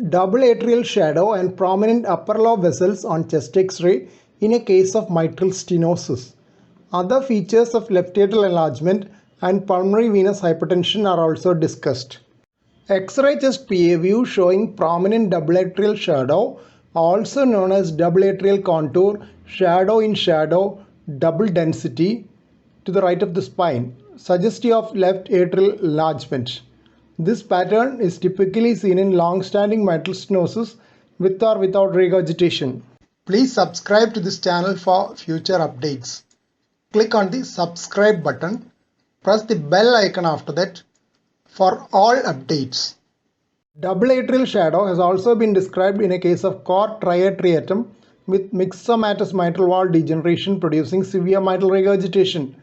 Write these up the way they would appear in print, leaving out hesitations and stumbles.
double atrial shadow and prominent upper lobe vessels on chest X-ray in a case of mitral stenosis. Other features of left atrial enlargement and pulmonary venous hypertension are also discussed. X-ray chest PA view showing prominent double atrial shadow, also known as double atrial contour, shadow in shadow, double density to the right of the spine, suggestive of left atrial enlargement. This pattern is typically seen in long-standing mitral stenosis with or without regurgitation. Please subscribe to this channel for future updates. Click on the subscribe button. Press the bell icon after that for all updates. Double atrial shadow has also been described in a case of cor triatriatum with myxomatous mitral valve degeneration producing severe mitral regurgitation.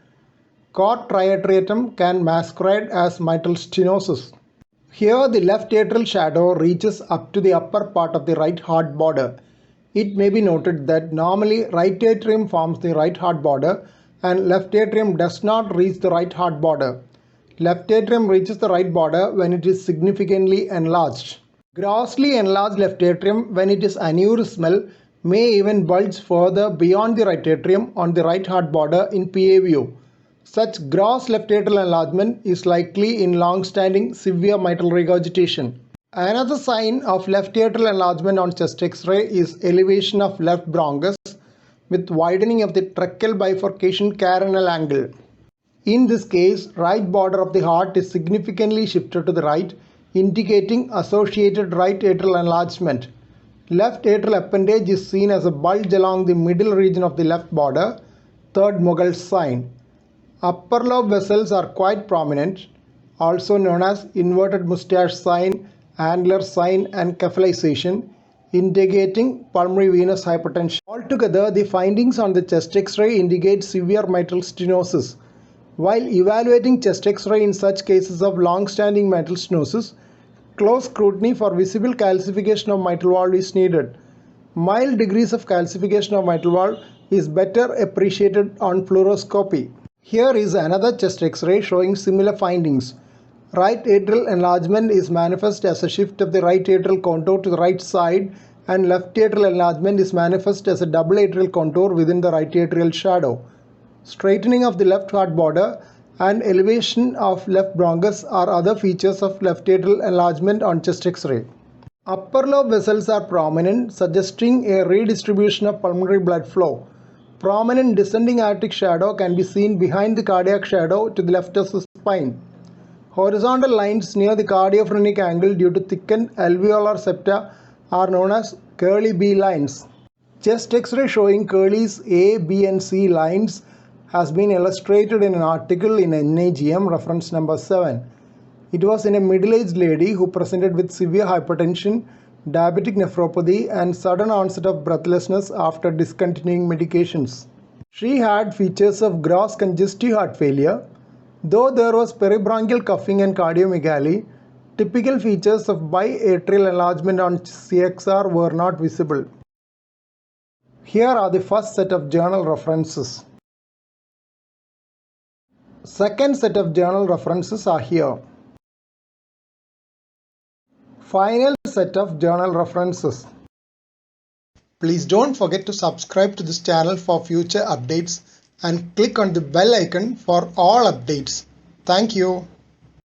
Cor triatriatum can masquerade as mitral stenosis. Here the left atrial shadow reaches up to the upper part of the right heart border. It may be noted that normally right atrium forms the right heart border and left atrium does not reach the right heart border. Left atrium reaches the right border when it is significantly enlarged. Grossly enlarged left atrium when it is aneurysmal may even bulge further beyond the right atrium on the right heart border in PA view. Such gross left atrial enlargement is likely in long-standing severe mitral regurgitation. Another sign of left atrial enlargement on chest X-ray is elevation of left bronchus with widening of the tracheal bifurcation carinal angle. In this case, right border of the heart is significantly shifted to the right, indicating associated right atrial enlargement. Left atrial appendage is seen as a bulge along the middle region of the left border, third Mogel's sign. Upper lobe vessels are quite prominent, also known as inverted mustache sign, angular sign and cephalization, indicating pulmonary venous hypertension. Altogether, the findings on the chest X-ray indicate severe mitral stenosis. While evaluating chest X-ray in such cases of long-standing mitral stenosis, close scrutiny for visible calcification of mitral valve is needed. Mild degrees of calcification of mitral valve is better appreciated on fluoroscopy. Here is another chest X-ray showing similar findings. Right atrial enlargement is manifest as a shift of the right atrial contour to the right side, and left atrial enlargement is manifest as a double atrial contour within the right atrial shadow. Straightening of the left heart border and elevation of left bronchus are other features of left atrial enlargement on chest X-ray. Upper lobe vessels are prominent, suggesting a redistribution of pulmonary blood flow. Prominent descending aortic shadow can be seen behind the cardiac shadow to the left of the spine. Horizontal lines near the cardiophrenic angle due to thickened alveolar septa are known as curly B lines. Chest X-ray showing curly's A, B and C lines has been illustrated in an article in NAGM reference number 7. It was in a middle-aged lady who presented with severe hypertension, diabetic nephropathy and sudden onset of breathlessness after discontinuing medications. She had features of gross congestive heart failure. Though there was peribronchial cuffing and cardiomegaly, typical features of biatrial enlargement on CXR were not visible. Here are the first set of journal references. Second set of journal references are here. Final set of journal references. Please don't forget to subscribe to this channel for future updates and click on the bell icon for all updates. Thank you.